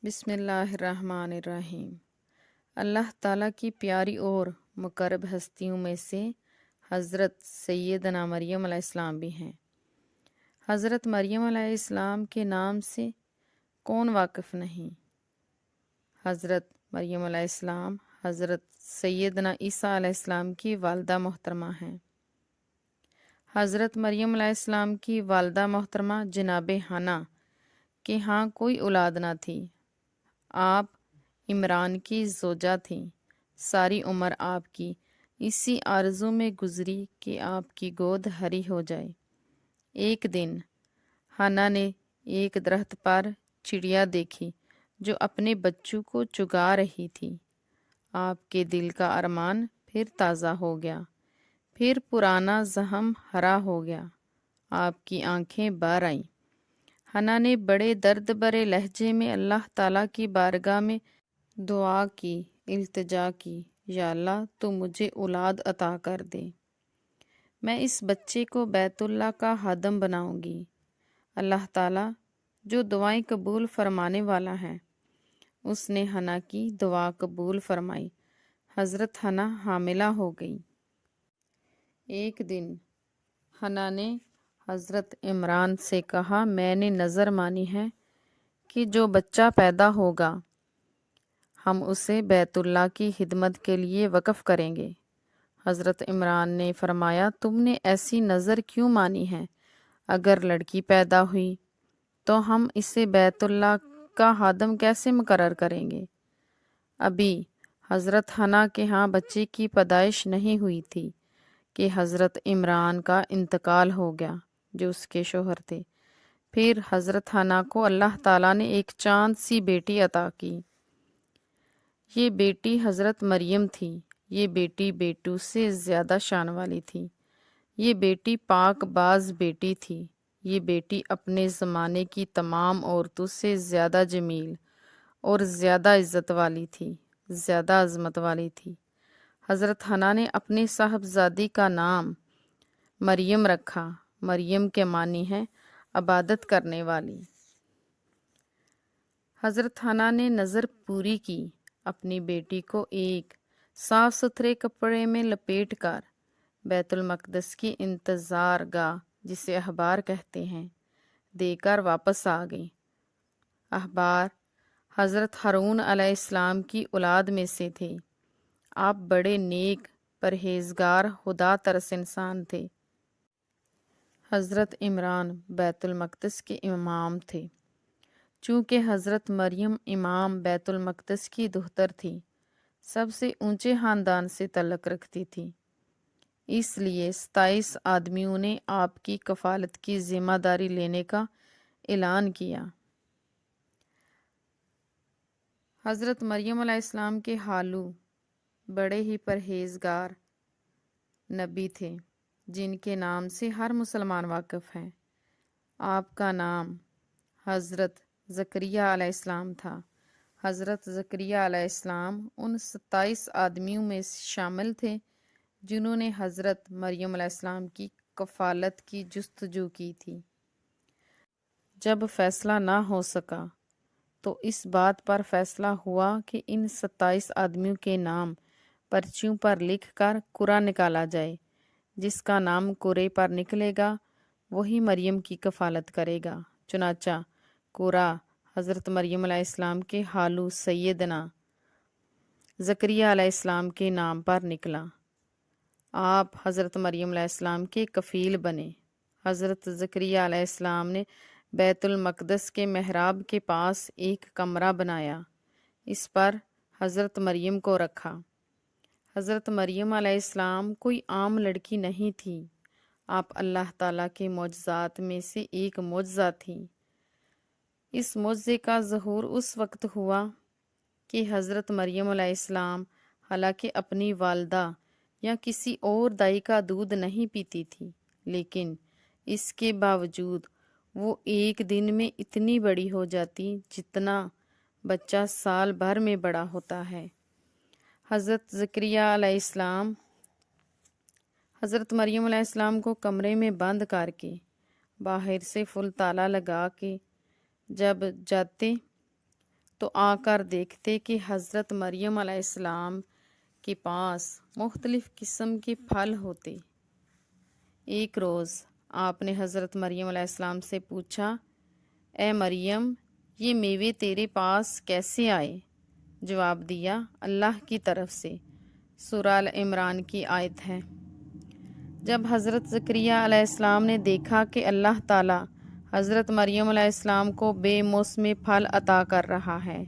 بسم اللہ الرحمن الرحیم۔ اللہ تعالیٰ کی پیاری اور مقرب ہستیوں میں سے حضرت سیدنا مریم علیہ السلام بھی ہیں۔ حضرت مریم علیہ السلام کے نام سے کون واقف نہیں؟ حضرت مریم علیہ السلام حضرت سیدنا عیسیٰ علیہ السلام کی والدہ محترمہ ہیں۔ حضرت مریم علیہ السلام کی والدہ محترمہ جناب حنا کے ہاں کوئی اولاد نہ تھی۔ آپ عمران کی زوجہ تھیں۔ ساری عمر آپ کی اسی آرزو میں گزری کہ آپ کی گود ہری ہو جائے۔ ایک دن حنا نے ایک درخت پر چڑیا دیکھی جو اپنے بچوں کو چگا رہی تھی۔ آپ کے دل کا ارمان پھر تازہ ہو گیا، پھر پرانا زخم ہرا ہو گیا۔ آپ کی آنکھیں بھر آئیں۔ حنا نے بڑے درد بھرے لہجے میں اللہ تعالیٰ کی بارگاہ میں دعا کی، التجا کی، یا اللہ تو مجھے اولاد عطا کر دے، میں اس بچے کو بیت اللہ کا خادم بناؤں گی۔ اللہ تعالیٰ جو دعائیں قبول فرمانے والا ہے، اس نے حنا کی دعا قبول فرمائی۔ حضرت حنا حاملہ ہو گئی۔ ایک دن حنا نے حضرت عمران سے کہا، میں نے نظر مانی ہے کہ جو بچہ پیدا ہوگا ہم اسے بیت اللہ کی خدمت کے لیے وقف کریں گے۔ حضرت عمران نے فرمایا، تم نے ایسی نظر کیوں مانی ہے؟ اگر لڑکی پیدا ہوئی تو ہم اسے بیت اللہ کا خادم کیسے مقرر کریں گے؟ ابھی حضرت حنا کے ہاں بچے کی پیدائش نہیں ہوئی تھی کہ حضرت عمران کا انتقال ہو گیا جو اس کے شوہر تھے۔ پھر حضرت حنا کو اللہ تعالیٰ نے ایک چاند سی بیٹی عطا کی۔ یہ بیٹی حضرت مریم تھی۔ یہ بیٹی بیٹوں سے زیادہ شان والی تھی۔ یہ بیٹی پاک باز بیٹی تھی۔ یہ بیٹی اپنے زمانے کی تمام عورتوں سے زیادہ جمیل اور زیادہ عزت والی تھی، زیادہ عظمت والی تھی۔ حضرت حنا نے اپنے صاحبزادی کا نام مریم رکھا۔ مریم کے معنی ہے عبادت کرنے والی۔ حضرت حنا نے نظر پوری کی۔ اپنی بیٹی کو ایک صاف ستھرے کپڑے میں لپیٹ کر بیت المقدس کی انتظار گاہ، جسے احبار کہتے ہیں، دے کر واپس آ گئی۔ احبار حضرت ہارون علیہ السلام کی اولاد میں سے تھے۔ آپ بڑے نیک، پرہیزگار، خدا ترس انسان تھے۔ حضرت عمران بیت المقدس کے امام تھے۔ چونکہ حضرت مریم امام بیت المقدس کی دختر تھی، سب سے اونچے خاندان سے تعلق رکھتی تھی، اس لیے 27 آدمیوں نے آپ کی کفالت کی ذمہ داری لینے کا اعلان کیا۔ حضرت مریم علیہ السلام کے خالو بڑے ہی پرہیزگار نبی تھے، جن کے نام سے ہر مسلمان واقف ہے۔ آپ کا نام حضرت زکریا علیہ السلام تھا۔ حضرت زکریا علیہ السلام ان 27 آدمیوں میں شامل تھے جنہوں نے حضرت مریم علیہ السلام کی کفالت کی جستجو کی تھی۔ جب فیصلہ نہ ہو سکا تو اس بات پر فیصلہ ہوا کہ ان 27 آدمیوں کے نام پرچیوں پر لکھ کر قرعہ نکالا جائے۔ جس کا نام قرعے پر نکلے گا وہی مریم کی کفالت کرے گا۔ چنانچہ قرعہ حضرت مریم علیہ السلام کے خالو سیدنا زکریا علیہ السلام کے نام پر نکلا۔ آپ حضرت مریم علیہ السلام کے کفیل بنے۔ حضرت زکریا علیہ السلام نے بیت المقدس کے محراب کے پاس ایک کمرہ بنایا، اس پر حضرت مریم کو رکھا۔ حضرت مریم علیہ السلام کوئی عام لڑکی نہیں تھی، آپ اللہ تعالیٰ کے معجزات میں سے ایک معجزہ تھی۔ اس معجزے کا ظہور اس وقت ہوا کہ حضرت مریم علیہ السلام حالانکہ اپنی والدہ یا کسی اور دائی کا دودھ نہیں پیتی تھی، لیکن اس کے باوجود وہ ایک دن میں اتنی بڑی ہو جاتی جتنا بچہ سال بھر میں بڑا ہوتا ہے۔ حضرت زکریا علیہ السلام حضرت مریم علیہ السلام کو کمرے میں بند کر کے باہر سے فل تالا لگا کے جب جاتے تو آ کر دیکھتے کہ حضرت مریم علیہ السلام کے پاس مختلف قسم کے پھل ہوتے۔ ایک روز آپ نے حضرت مریم علیہ السلام سے پوچھا، اے مریم، یہ میوے تیرے پاس کیسے آئے؟ جواب دیا، اللہ کی طرف سے۔ سورہ ال عمران کی آیت ہے۔ جب حضرت زکریہ علیہ السلام نے دیکھا کہ اللہ تعالیٰ حضرت مریم علیہ السلام کو بے موسمی پھل عطا کر رہا ہے،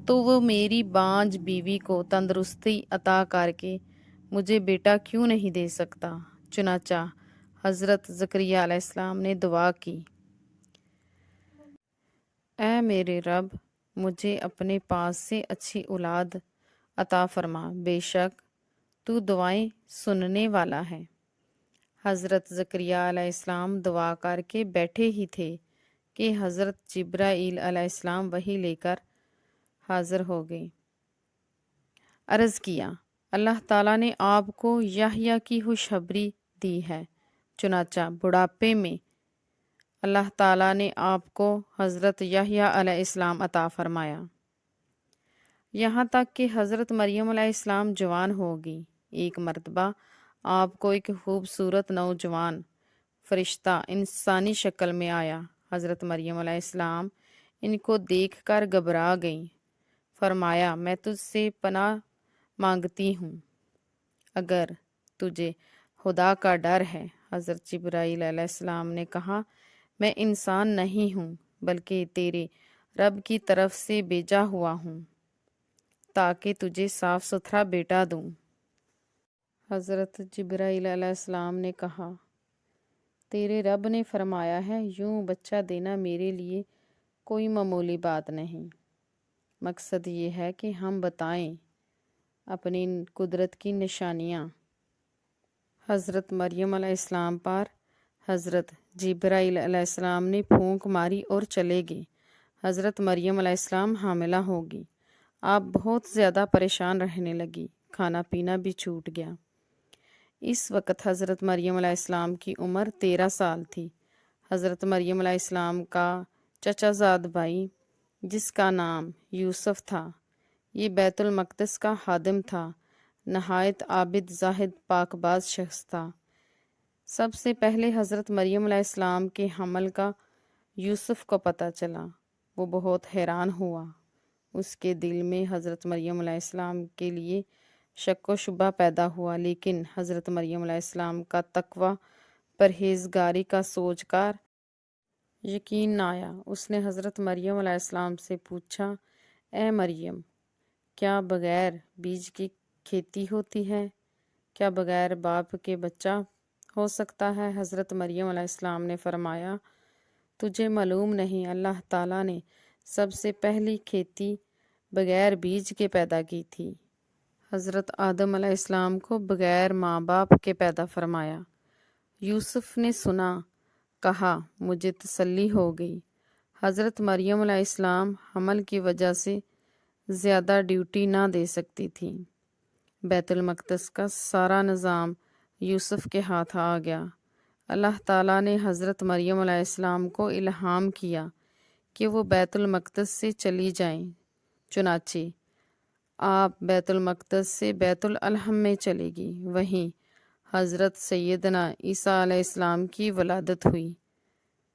تو وہ میری بانجھ بیوی کو تندرستی عطا کر کے مجھے بیٹا کیوں نہیں دے سکتا؟ چنانچہ حضرت زکریہ علیہ السلام نے دعا کی، اے میرے رب، مجھے اپنے پاس سے اچھی اولاد عطا فرما، بے شک تو دعائیں سننے والا ہے۔ حضرت زکریہ علیہ السلام دعا کر کے بیٹھے ہی تھے کہ حضرت جبرائیل علیہ السلام وحی لے کر حاضر ہو گئے۔ عرض کیا، اللہ تعالیٰ نے آپ کو یحییٰ کی خوشخبری دی ہے۔ چنانچہ بڑھاپے میں اللہ تعالیٰ نے آپ کو حضرت یحییٰ علیہ السلام عطا فرمایا، یہاں تک کہ حضرت مریم علیہ السلام جوان ہوگی۔ ایک مرتبہ آپ کو ایک خوبصورت نوجوان فرشتہ انسانی شکل میں آیا۔ حضرت مریم علیہ السلام ان کو دیکھ کر گھبرا گئیں۔ فرمایا، میں تجھ سے پناہ مانگتی ہوں، اگر تجھے خدا کا ڈر ہے۔ حضرت جبرائیل علیہ السلام نے کہا، میں انسان نہیں ہوں بلکہ تیرے رب کی طرف سے بھیجا ہوا ہوں تاکہ تجھے صاف ستھرا بیٹا دوں۔ حضرت جبرائیل علیہ السلام نے کہا، تیرے رب نے فرمایا ہے، یوں بچہ دینا میرے لیے کوئی معمولی بات نہیں۔ مقصد یہ ہے کہ ہم بتائیں اپنی قدرت کی نشانیاں۔ حضرت مریم علیہ السلام پر حضرت جبرائیل علیہ السلام نے پھونک ماری اور چلے گئے۔ حضرت مریم علیہ السلام حاملہ ہوگی۔ آپ بہت زیادہ پریشان رہنے لگی، کھانا پینا بھی چھوٹ گیا۔ اس وقت حضرت مریم علیہ السلام کی عمر 13 سال تھی۔ حضرت مریم علیہ السلام کا چچا زاد بھائی، جس کا نام یوسف تھا، یہ بیت المقدس کا خادم تھا، نہایت عابد، زاہد، پاک باز شخص تھا۔ سب سے پہلے حضرت مریم علیہ السلام کے حمل کا یوسف کو پتہ چلا۔ وہ بہت حیران ہوا۔ اس کے دل میں حضرت مریم علیہ السلام کے لیے شک و شبہ پیدا ہوا، لیکن حضرت مریم علیہ السلام کا تقویٰ، پرہیزگاری کا سوچ کر یقین نہ آیا۔ اس نے حضرت مریم علیہ السلام سے پوچھا، اے مریم، کیا بغیر بیج کی کھیتی ہوتی ہے؟ کیا بغیر باپ کے بچہ ہو سکتا ہے؟ حضرت مریم علیہ السلام نے فرمایا، تجھے معلوم نہیں، اللہ تعالیٰ نے سب سے پہلی کھیتی بغیر بیج کے پیدا کی تھی۔ حضرت آدم علیہ السلام کو بغیر ماں باپ کے پیدا فرمایا۔ یوسف نے سنا، کہا، مجھے تسلی ہو گئی۔ حضرت مریم علیہ السلام حمل کی وجہ سے زیادہ ڈیوٹی نہ دے سکتی تھی۔ بیت المقدس کا سارا نظام یوسف کے ہاتھ آ گیا۔ اللہ تعالیٰ نے حضرت مریم علیہ السلام کو الہام کیا کہ وہ بیت المقدس سے چلی جائیں۔ چنانچہ آپ بیت المقدس سے بیت الحم میں چلے گی۔ وہیں حضرت سیدنا عیسیٰ علیہ السلام کی ولادت ہوئی۔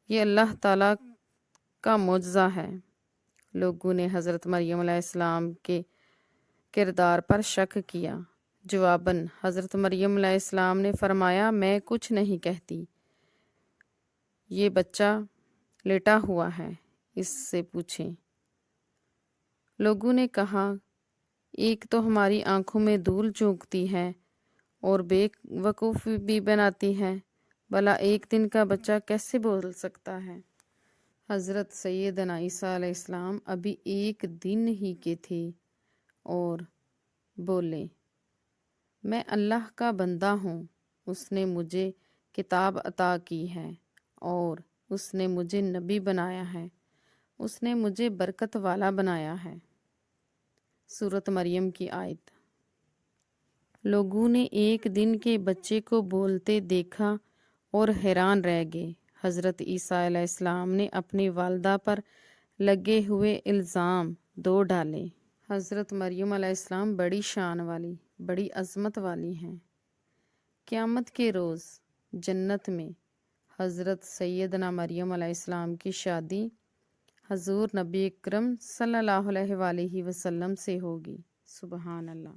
یہ اللہ تعالیٰ کا معجزہ ہے۔ لوگوں نے حضرت مریم علیہ السلام کے کردار پر شک کیا۔ جواباً حضرت مریم علیہ السلام نے فرمایا، میں کچھ نہیں کہتی، یہ بچہ لیٹا ہوا ہے، اس سے پوچھیں۔ لوگوں نے کہا، ایک تو ہماری آنکھوں میں دھول جھونکتی ہے اور بے وقوف بھی بناتی ہے، بھلا ایک دن کا بچہ کیسے بول سکتا ہے؟ حضرت سیدنا عیسیٰ علیہ السلام ابھی 1 دن ہی کے تھے اور بولے، میں اللہ کا بندہ ہوں، اس نے مجھے کتاب عطا کی ہے اور اس نے مجھے نبی بنایا ہے، اس نے مجھے برکت والا بنایا ہے۔ سورۃ مریم کی آیت۔ لوگوں نے 1 دن کے بچے کو بولتے دیکھا اور حیران رہ گئے۔ حضرت عیسیٰ علیہ السلام نے اپنی والدہ پر لگے ہوئے الزام 2 ڈالیں۔ حضرت مریم علیہ السلام بڑی شان والی، بڑی عظمت والی ہیں۔ قیامت کے روز جنت میں حضرت سیدنا مریم علیہ السلام کی شادی حضور نبی اکرم صلی اللہ علیہ وآلہ وسلم سے ہوگی۔ سبحان اللہ۔